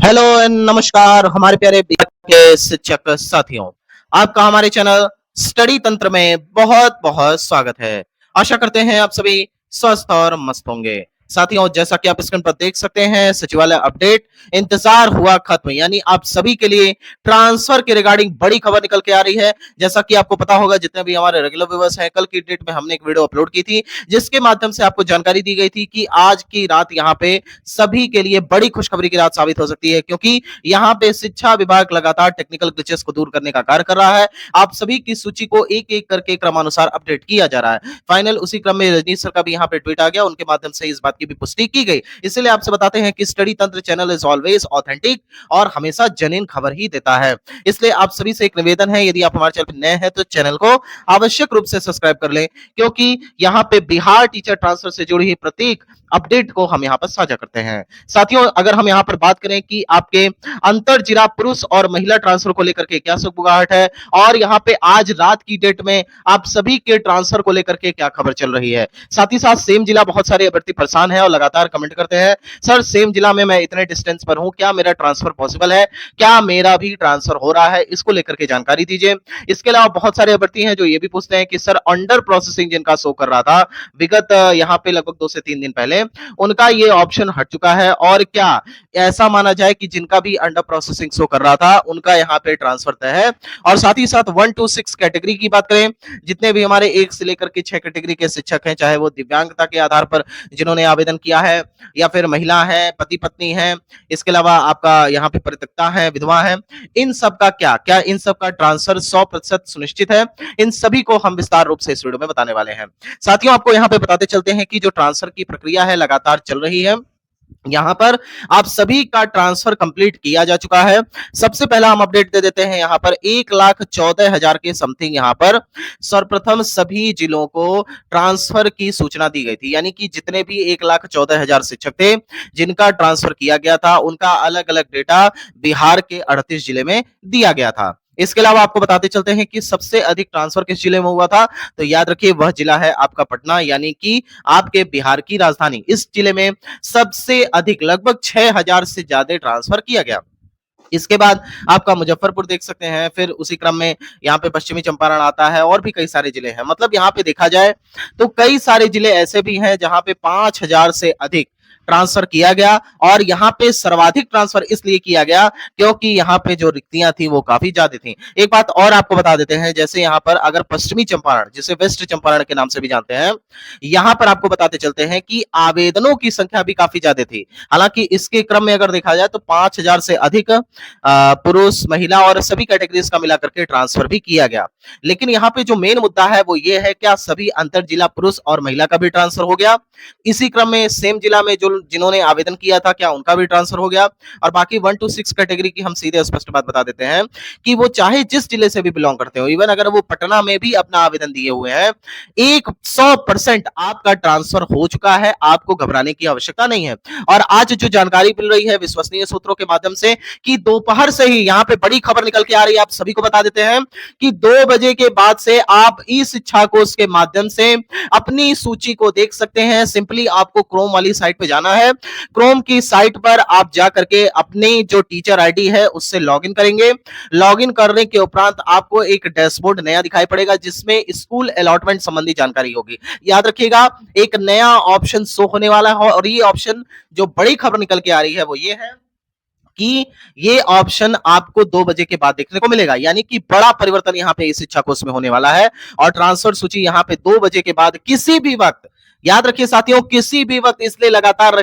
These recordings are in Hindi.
हेलो एंड नमस्कार हमारे प्यारे बिहार के शिक्षक साथियों। आपका हमारे चैनल स्टडी तंत्र में बहुत बहुत स्वागत है। आशा करते हैं आप सभी स्वस्थ और मस्त होंगे। साथियों, जैसा कि आप स्क्रीन पर देख सकते हैं, सचिवालय अपडेट इंतजार हुआ खत्म, यानी आप सभी के लिए ट्रांसफर के रिगार्डिंग बड़ी खबर निकल के आ रही है। जैसा कि आपको पता होगा, जितने भी हमारे रेगुलर व्यूअर्स हैं, कल की डेट में हमने एक वीडियो अपलोड की थी जिसके माध्यम से आपको जानकारी दी गई थी कि आज की रात यहाँ पे सभी के लिए बड़ी खुशखबरी की रात साबित हो सकती है, क्योंकि यहाँ पे शिक्षा विभाग लगातार टेक्निकल ग्लिचेस को दूर करने का कार्य कर रहा है। आप सभी की सूची को एक एक करके क्रमानुसार अपडेट किया जा रहा है। फाइनल उसी क्रम में रजनीश सर का भी यहाँ पे ट्वीट आ गया, उनके माध्यम से इस बात की भी पुष्टि की गई। इसलिए आपसे बताते हैं कि स्टडी तंत्र चैनल इज ऑलवेज ऑथेंटिक और हमेशा जेन्युइन खबर ही देता है। इसलिए आप सभी से एक निवेदन है, यदि आप हमारे चैनल पर नए हैं तो चैनल को आवश्यक रूप से सब्सक्राइब कर लें, क्योंकि यहाँ पे बिहार टीचर ट्रांसफर से जुड़ी हुई प्रत्येक अपडेट को हम यहाँ पर साझा करते हैं। साथियों, अगर हम यहाँ पर बात करें कि आपके अंतर जिला पुरुष और महिला ट्रांसफर को लेकर के क्या सुगबुगाहट है और यहाँ पे आज रात की डेट में आप सभी के ट्रांसफर को लेकर के क्या खबर चल रही है। साथ ही साथ सेम जिला बहुत सारे अभ्यर्थी परेशान है और लगातार कमेंट करते हैं, सर सेम जिला में मैं इतने डिस्टेंस पर हूं, क्या मेरा ट्रांसफर पॉसिबल है, क्या मेरा भी ट्रांसफर हो रहा है, इसको लेकर के जानकारी दीजिए। इसके अलावा बहुत सारे अभ्यर्थी हैं जो ये भी पूछते हैं कि सर अंडर प्रोसेसिंग जिनका शो कर रहा था विगत यहाँ पे लगभग 2 से 3 दिन पहले, उनका ये ऑप्शन हट चुका है और क्या ऐसा माना जाए कि जिनका भी अंडर प्रोसेसिंग शो कर रहा था उनका यहाँ पे ट्रांसफर तय है। और साथ ही साथ 1 to 6 कैटेगरी की बात करें, जितने भी हमारे 1 से लेकर के 6 कैटेगरी के शिक्षक हैं, चाहे वो दिव्यांगता के आधार पर जिन्होंने आवेदन किया है या फिर महिला है, पति पत्नी है, इसके अलावा आपका यहाँ पे परित्यक्ता है, विधवा है, इन सब का क्या क्या इन सब का ट्रांसफर 100% सुनिश्चित है। इन सभी को हम विस्तार रूप से इस वीडियो में बताने वाले हैं। साथियों, आपको यहाँ पे बताते चलते हैं कि जो ट्रांसफर की प्रक्रिया है लगातार चल रही है। यहाँ पर आप सभी का ट्रांसफर कंप्लीट किया जा चुका है। सबसे पहला हम अपडेट दे देते हैं, यहाँ पर 1,14,000 के समथिंग यहाँ पर सर्वप्रथम सभी जिलों को ट्रांसफर की सूचना दी गई थी, यानी कि जितने भी 1,14,000 शिक्षक थे जिनका ट्रांसफर किया गया था उनका अलग अलग डेटा बिहार के 38 जिले में दिया गया था। इसके अलावा आपको बताते चलते हैं कि सबसे अधिक ट्रांसफर किस जिले में हुआ था, तो याद रखिए वह जिला है आपका पटना, यानी कि आपके बिहार की राजधानी। इस जिले में सबसे अधिक लगभग 6,000 से ज्यादा ट्रांसफर किया गया। इसके बाद आपका मुजफ्फरपुर देख सकते हैं, फिर उसी क्रम में यहाँ पे पश्चिमी चंपारण आता है और भी कई सारे जिले हैं। मतलब यहाँ पे देखा जाए तो कई सारे जिले ऐसे भी हैं जहां पे 5,000 से अधिक ट्रांसफर किया गया और यहाँ पे सर्वाधिक ट्रांसफर इसलिए किया गया क्योंकि यहाँ पे जो रिक्तियां थी वो काफी ज्यादा थी। एक बात और आपको बता देते हैं, जैसे यहाँ पर अगर पश्चिमी चंपारण, जिसे वेस्ट चंपारण के नाम से भी जानते हैं, यहाँ पर आपको बताते चलते हैं कि आवेदनों की संख्या भी काफी ज्यादा थी। हालांकि इसके क्रम में अगर देखा जाए तो 5,000 से अधिक पुरुष, महिला और सभी कैटेगरीज का मिलाकर के ट्रांसफर भी किया गया। लेकिन यहाँ पे जो मेन मुद्दा है वो ये है, क्या सभी अंतर जिला पुरुष और महिला का भी ट्रांसफर हो गया। इसी क्रम में सेम जिला में जो जिन्होंने आवेदन किया था क्या उनका भी ट्रांसफर हो गया। और बाकी 1 to 6 कैटेगरी की हम सीधे स्पष्ट बात बता देते हैं कि वो चाहे जिस जिले से भी बिलोंग करते हो, इवन अगर वो पटना में भी अपना आवेदन दिए हुए हैं, 100% आपका ट्रांसफर हो चुका है, आपको घबराने की आवश्यकता नहीं है। और आज जो जानकारी मिल रही है विश्वसनीय सूत्रों के माध्यम से कि दोपहर से ही यहाँ पे बड़ी खबर निकल के आ रही है, आप सभी को बता देते हैं कि 2 बजे के बाद से आप ई शिक्षा कोष के माध्यम से अपनी सूची को देख सकते हैं। सिंपली आपको क्रोम वाली साइट पे जाना है, क्रोम की साइट पर आप जा करके अपनी जो टीचर आईडी है उससे लॉगिन करेंगे। लॉगिन करने के उपरांत आपको एक डैशबोर्ड नया दिखाई पड़ेगा जिसमें स्कूल अलॉटमेंट संबंधी जानकारी होगी। याद रखिएगा, एक नया ऑप्शन शो होने वाला है और ये ऑप्शन जो बड़ी खबर निकल के आ रही है वो ये है कि ये ऑप्शन आपको 2 बजे के बाद देखने को मिलेगा, यानी कि बड़ा परिवर्तन यहाँ पे इस शिक्षा कोर्स में होने वाला है। और ट्रांसफर सूची यहाँ पे 2 बजे के बाद किसी भी वक्त, याद रखिए साथियों, किसी भी वक्त, इसलिए लगातार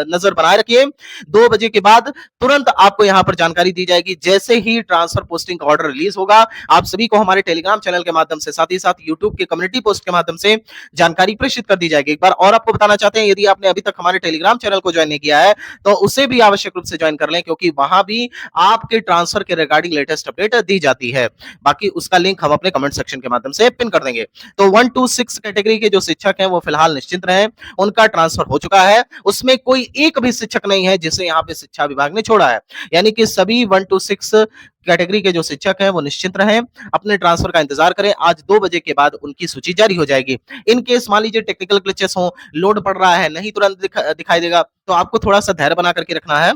नजर बनाए रखिए, 2 बजे के बाद तुरंत आपको यहाँ पर जानकारी दी जाएगी। जैसे ही ट्रांसफर पोस्टिंग का ऑर्डर रिलीज होगा, आप सभी को हमारे टेलीग्राम चैनल के माध्यम से, साथ ही साथ यूट्यूब के कम्युनिटी पोस्ट के माध्यम से जानकारी प्रेषित कर दी जाएगी। एक बार और आपको बताना चाहते हैं, यदि आपने अभी तक हमारे टेलीग्राम चैनल को ज्वाइन नहीं किया है तो उसे भी आवश्यक रूप से ज्वाइन कर लें, क्योंकि वहां भी आपके ट्रांसफर के रिगार्डिंग लेटेस्ट अपडेट दी जाती है। बाकी उसका लिंक हम अपने कमेंट सेक्शन के माध्यम से पिन कर देंगे। तो 1 to 6 कैटेगरी के जो शिक्षक हैं वो फिलहाल निश्चिंत रहें, उनका ट्रांसफर हो चुका है। उसमें कोई एक भी शिक्षक नहीं है जिसे यहाँ पे शिक्षा विभाग ने छोड़ा है, यानी कि सभी 1 to 6 कैटेगरी के जो शिक्षक हैं वो निश्चिंत रहें, अपने ट्रांसफर का इंतजार करें। आज 2 बजे के बाद उनकी सूची जारी हो जाएगी। इन केस मान लीजिए टेक्निकल ग्लिचेस हो, लोड पड़ रहा है, नहीं तुरंत दिखाई देगा, तो आपको थोड़ा सा धैर्य बना करके रखना है।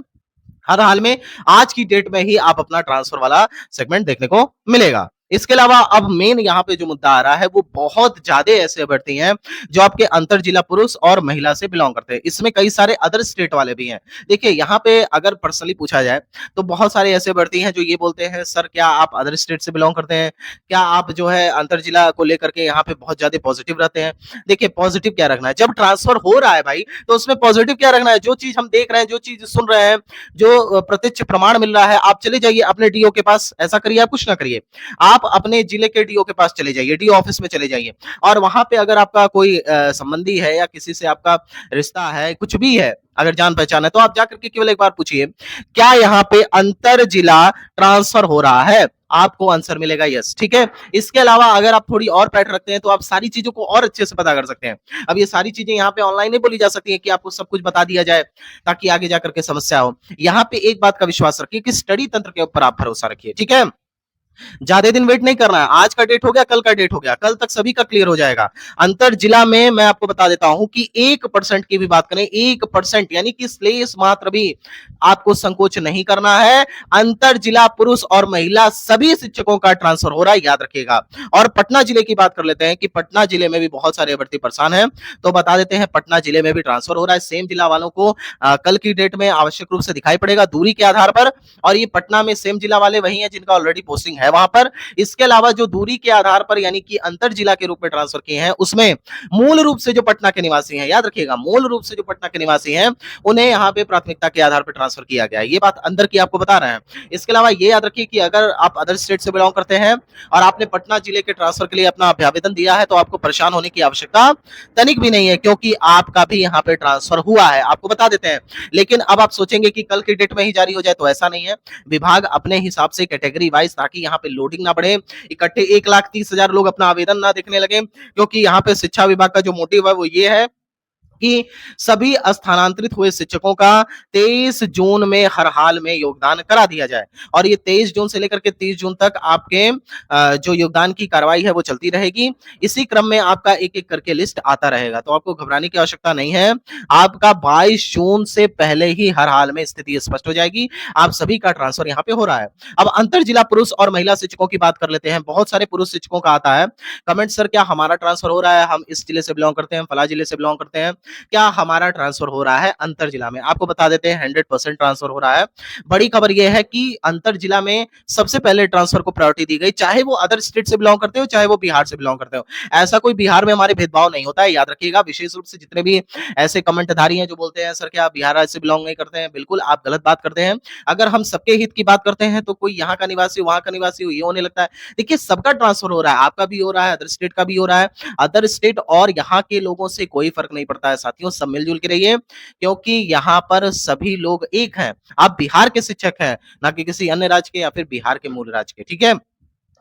हर हाल में आज की डेट में ही आप अपना ट्रांसफर वाला सेगमेंट देखने को मिलेगा। इसके अलावा अब मेन यहाँ पे जो मुद्दा आ रहा है वो बहुत ज्यादा ऐसे अभ्यर्थी हैं जो आपके अंतर जिला पुरुष और महिला से बिलोंग करते हैं। इसमें कई सारे अदर स्टेट वाले भी हैं। देखिए यहाँ पे अगर पर्सनली पूछा जाए तो बहुत सारे ऐसे अभ्यर्थी हैं जो ये बोलते हैं सर क्या आप अदर स्टेट से बिलोंग करते हैं, क्या आप जो है अंतर जिला को लेकर के यहाँ पे बहुत ज्यादा पॉजिटिव रहते हैं। देखिए पॉजिटिव क्या रखना है, जब ट्रांसफर हो रहा है भाई तो उसमें पॉजिटिव क्या रखना है, जो चीज हम देख रहे हैं, जो चीज सुन रहे हैं, जो प्रत्यक्ष प्रमाण मिल रहा है, आप चले जाइए अपने डीओ के पास। ऐसा करिए, आप कुछ ना करिए, आप अपने जिले के डीओ के पास चले जाइए, डीओ ऑफिस में चले जाइए और वहां पे अगर आपका कोई संबंधी है या किसी से आपका रिश्ता है, कुछ भी है, अगर जान पहचान है, तो आप जाकर के केवल एक बार पूछिए क्या यहाँ पे अंतर जिला ट्रांसफर हो रहा है, आपको आंसर मिलेगा यस। ठीक है, इसके अलावा अगर आप थोड़ी और पैठ रखते हैं तो आप सारी चीजों को और अच्छे से पता कर सकते हैं। अब ये सारी चीजें यहाँ पे ऑनलाइन नहीं बोली जा सकती है कि आपको सब कुछ बता दिया जाए ताकि आगे जाकर के समस्या हो। यहाँ पे एक बात का विश्वास रखिए कि स्टडी तंत्र के ऊपर आप भरोसा रखिए। ठीक है, ज्यादा दिन वेट नहीं करना है, आज का डेट हो गया, कल का डेट हो गया, कल तक सभी का क्लियर हो जाएगा। अंतर जिला में मैं आपको बता देता हूं कि 1% की भी बात करें, 1% यानी कि स्लेस मात्र भी आपको संकोच नहीं करना है। अंतर जिला पुरुष और महिला सभी शिक्षकों का ट्रांसफर हो रहा है, याद रखिएगा। और पटना जिले की बात कर लेते हैं कि पटना जिले में भी बहुत सारे अभ्यर्थी परेशान हैं, तो बता देते हैं पटना जिले में भी ट्रांसफर हो रहा है। सेम जिला वालों को कल की डेट में आवश्यक रूप से दिखाई पड़ेगा दूरी के आधार पर, और ये पटना में सेम जिला वाले वही हैं जिनका ऑलरेडी पोस्टिंग है वहां पर। इसके अलावा जो दूरी के आधार पर यानी कि अंतर जिला के रूप में ट्रांसफर किए हैं उसमें मूल रूप से जो पटना के निवासी हैं, याद रखिएगा, मूल रूप से जो पटना के निवासी हैं उन्हें यहाँ पे प्राथमिकता के आधार पर ट्रांसफर किया गया है। ये बात अंदर की आपको बता रहे हैं। इसके अलावा ये याद रखिए कि अगर आप अदर स्टेट से बिलोंग करते हैं और आपने पटना जिले के ट्रांसफर के लिए अपना आवेदन दिया है तो आपको परेशान होने की आवश्यकता तनिक भी नहीं है, क्योंकि आपका भी यहाँ पे ट्रांसफर हुआ है, आपको बता देते हैं। लेकिन अब आप सोचेंगे कि कल की डेट में ही जारी हो जाए, तो ऐसा नहीं है। विभाग अपने हिसाब से कैटेगरी वाइज, ताकि यहाँ पे लोडिंग ना बढ़े, इकट्ठे 1,30,000 लोग अपना आवेदन ना देखने लगे, क्योंकि यहाँ पे शिक्षा विभाग का जो मोटिव है वो ये है कि सभी स्थानांतरित हुए शिक्षकों का 23 जून में हर हाल में योगदान करा दिया जाए। और ये 23 जून से लेकर के 30 जून तक आपके जो योगदान की कार्रवाई है वो चलती रहेगी। इसी क्रम में आपका एक एक करके लिस्ट आता रहेगा, तो आपको घबराने की आवश्यकता नहीं है। आपका 22 जून से पहले ही हर हाल में स्थिति स्पष्ट हो जाएगी। आप सभी का ट्रांसफर यहाँ पे हो रहा है। अब अंतर जिला पुरुष और महिला शिक्षकों की बात कर लेते हैं। बहुत सारे पुरुष शिक्षकों का आता है कमेंट, सर क्या हमारा ट्रांसफर हो रहा है, हम इस जिले से बिलोंग करते हैं, फला जिले से बिलोंग करते हैं, क्या हमारा ट्रांसफर हो रहा है अंतर जिला में। आपको बता देते हैं 100% ट्रांसफर हो रहा है। बड़ी खबर यह है कि अंतर जिला में सबसे पहले ट्रांसफर को प्रायोरिटी दी गई, चाहे वो अदर स्टेट से बिलोंग करते हो, चाहे वो बिहार से बिलोंग करते हो। ऐसा कोई बिहार में हमारे भेदभाव नहीं होता है, याद रखिएगा। विशेष रूप से जितने भी ऐसे कमेंटधारी हैं जो बोलते हैं सर क्या आप बिहार राज्य से बिलोंग नहीं करते हैं, बिल्कुल आप गलत बात करते हैं। अगर हम सबके हित की बात करते हैं तो कोई यहाँ का निवासी वहां का निवासी ये होने लगता है। देखिए सबका ट्रांसफर हो रहा है, आपका भी हो रहा है, अदर स्टेट का भी हो रहा है। अदर स्टेट और यहाँ के लोगों से कोई फर्क नहीं पड़ता है साथियों, सब मिलजुल के रहिए, क्योंकि यहाँ पर सभी लोग एक हैं। आप बिहार के शिक्षक हैं, ना कि किसी अन्य राज्य के या फिर बिहार के मूल राज्य के। ठीक है,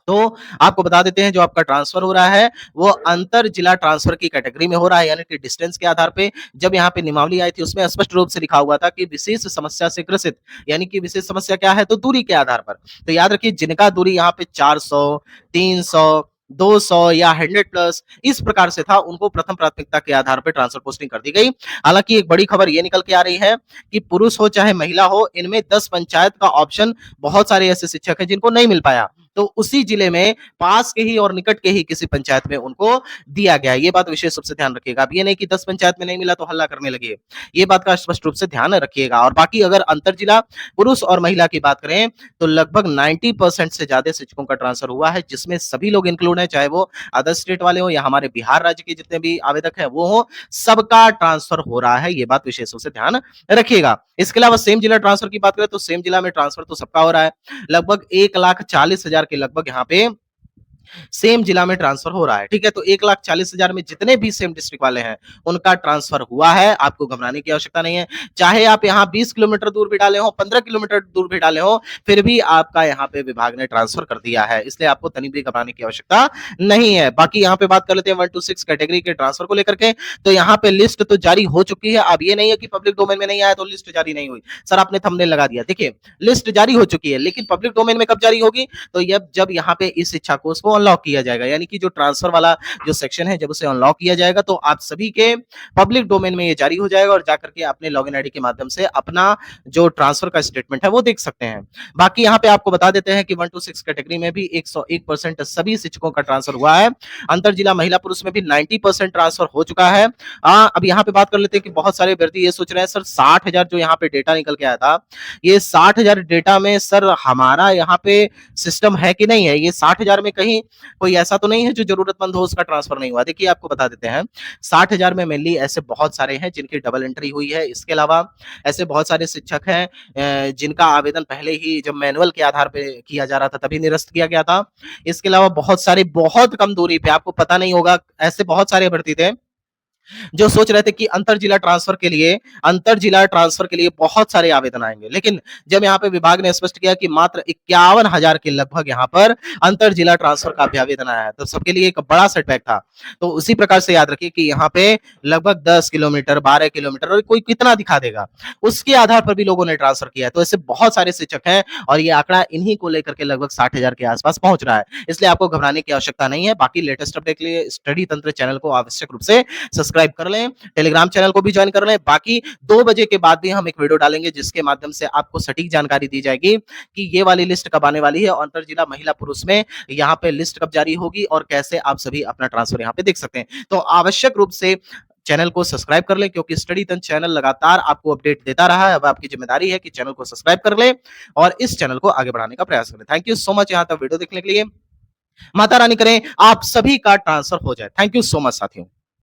तो आपको बता देते हैं जो आपका ट्रांसफर हो रहा है वो अंतर जिला ट्रांसफर की कैटेगरी में हो रहा है, यानी कि डिस्टेंस के आधार पे। जब यहाँ पे नियमावली आई थी उसमें स्पष्ट रूप से लिखा हुआ था कि विशेष समस्या से ग्रसित, यानी कि विशेष समस्या क्या है, तो दूरी के आधार पर। तो याद रखिए जिनका दूरी यहाँ पे 400, 300, 200 या 100+ इस प्रकार से था, उनको प्रथम प्राथमिकता के आधार पर ट्रांसफर पोस्टिंग कर दी गई। हालांकि एक बड़ी खबर ये निकल के आ रही है कि पुरुष हो चाहे महिला हो, इनमें 10 पंचायत का ऑप्शन बहुत सारे ऐसे शिक्षक हैं जिनको नहीं मिल पाया, तो उसी जिले में पास के ही और निकट के ही किसी पंचायत में उनको दिया गया। ये बात विशेष रूप से ध्यान रखिएगा। अब ये नहीं कि 10 पंचायत में नहीं मिला तो हल्ला करने लगे, ये बात का स्पष्ट रूप से ध्यान रखिएगा। और बाकी अगर अंतर जिला पुरुष और महिला की बात करें तो लगभग 90% से ज्यादा शिक्षकों का ट्रांसफर हुआ है, जिसमें सभी लोग इंक्लूड है, चाहे वो अदर स्टेट वाले हो या हमारे बिहार राज्य के जितने भी आवेदक है वो हो, सबका ट्रांसफर हो रहा है। ये बात विशेष रूप से ध्यान रखिएगा। इसके अलावा सेम जिला ट्रांसफर की बात करें तो सेम जिला में ट्रांसफर तो सबका हो रहा है। लगभग 1,40,000 के लगभग यहाँ पे सेम जिला में ट्रांसफर हो रहा है। ठीक है, तो 1,40,000 में जितने भी सेम डिस्ट्रिक्ट वाले हैं उनका ट्रांसफर हुआ है, आपको घबराने की आवश्यकता नहीं है। चाहे आप यहाँ 20 किलोमीटर दूर भी डाले हो, 15 किलोमीटर दूर भी डाले हो, फिर भी आपका यहाँ पे विभाग ने ट्रांसफर कर दिया है, इसलिए आपको तनिक भी घबराने की आवश्यकता नहीं है। बाकी यहाँ पे बात कर लेते हैं 1 to 6 कैटेगरी के ट्रांसफर को लेकर के, तो यहाँ पे लिस्ट तो जारी हो चुकी है। अब ये नहीं है कि पब्लिक डोमेन में नहीं आया तो लिस्ट जारी नहीं हुई। सर आपने थंबनेल लगा दिया, देखिए लिस्ट जारी हो चुकी है, लेकिन पब्लिक डोमेन में कब जारी होगी, तो जब यहाँ पे इस शिक्षा कोर्स को अनलॉक किया जाएगा, यानी कि जो ट्रांसफर वाला जो सेक्शन है, जब उसे अनलॉक किया जाएगा तो आप सभी के पब्लिक डोमेन में ये जारी हो जाएगा और जाकर के अपने लॉगिन आईडी के माध्यम से अपना जो ट्रांसफर का स्टेटमेंट है वो देख सकते हैं। बाकी यहाँ पे आपको बता देते हैं कि 1 to 6 कैटेगरी में भी 101% सभी शिक्षकों का ट्रांसफर हुआ है। अंतर जिला महिला पुरुष में भी 90% ट्रांसफर हो चुका है। अब यहाँ पे बात कर लेते हैं कि बहुत सारे अभ्यर्थी ये सोच रहे हैं सर 60,000 जो यहाँ पे डेटा निकल के आया था, ये 60,000 डेटा में सर हमारा यहाँ पे सिस्टम है कि नहीं है? ये 60,000 में कहीं कोई ऐसा तो नहीं है जो जरूरतमंद हो उसका ट्रांसफर नहीं हुआ? देखिए आपको बता देते हैं, 60,000 में मेनली ऐसे बहुत सारे हैं जिनकी डबल एंट्री हुई है। इसके अलावा ऐसे बहुत सारे शिक्षक हैं जिनका आवेदन पहले ही जब मैनुअल के आधार पे किया जा रहा था तभी निरस्त किया गया था। इसके अलावा बहुत सारे बहुत कम दूरी पे, आपको पता नहीं होगा, ऐसे बहुत सारे अभ्यर्थी थे जो सोच रहे थे कि अंतर जिला ट्रांसफर के लिए बहुत सारे आवेदन आएंगे, लेकिन जब यहाँ पे विभाग ने स्पष्ट किया कि मात्र 51,000 के लगभग यहाँ पर अंतर जिला ट्रांसफर का भी आवेदन आया है, तो सबके लिए एक बड़ा सेटबैक था। तो उसी प्रकार से याद रखिए कि यहाँ पे लगभग 10 किलोमीटर 12 किलोमीटर और कोई कितना दिखा देगा, उसके आधार पर भी लोगों ने ट्रांसफर किया है। तो ऐसे बहुत सारे शिक्षक हैं और ये आंकड़ा इन्हीं को लेकर के लगभग 60,000 के आसपास पहुंच रहा है, इसलिए आपको घबराने की आवश्यकता नहीं है। बाकी लेटेस्ट अपडेट के लिए स्टडी तंत्र चैनल को आवश्यक रूप से सब्सक्राइब कर लें, टेलीग्राम चैनल को भी ज्वाइन कर लें। बाकी 2 बजे के बाद भी हम एक वीडियो डालेंगे जिसके माध्यम से आपको सटीक जानकारी दी जाएगी कि ये वाली लिस्ट कब आने वाली है, अंतर जिला महिला पुरुष में यहाँ पे लिस्ट कब जारी होगी और कैसे आप सभी अपना ट्रांसफर यहाँ पे देख सकते हैं। तो आवश्यक रूप से चैनल को सब्सक्राइब कर लें, क्योंकि स्टडी तंत्र चैनल लगातार आपको अपडेट देता रहा है। अब आपकी जिम्मेदारी है कि चैनल को सब्सक्राइब कर लें और इस चैनल को आगे बढ़ाने का प्रयास करें। थैंक यू सो मच यहाँ तक वीडियो देखने के लिए। माता रानी करें आप सभी का ट्रांसफर हो जाए। थैंक यू सो मच साथियों।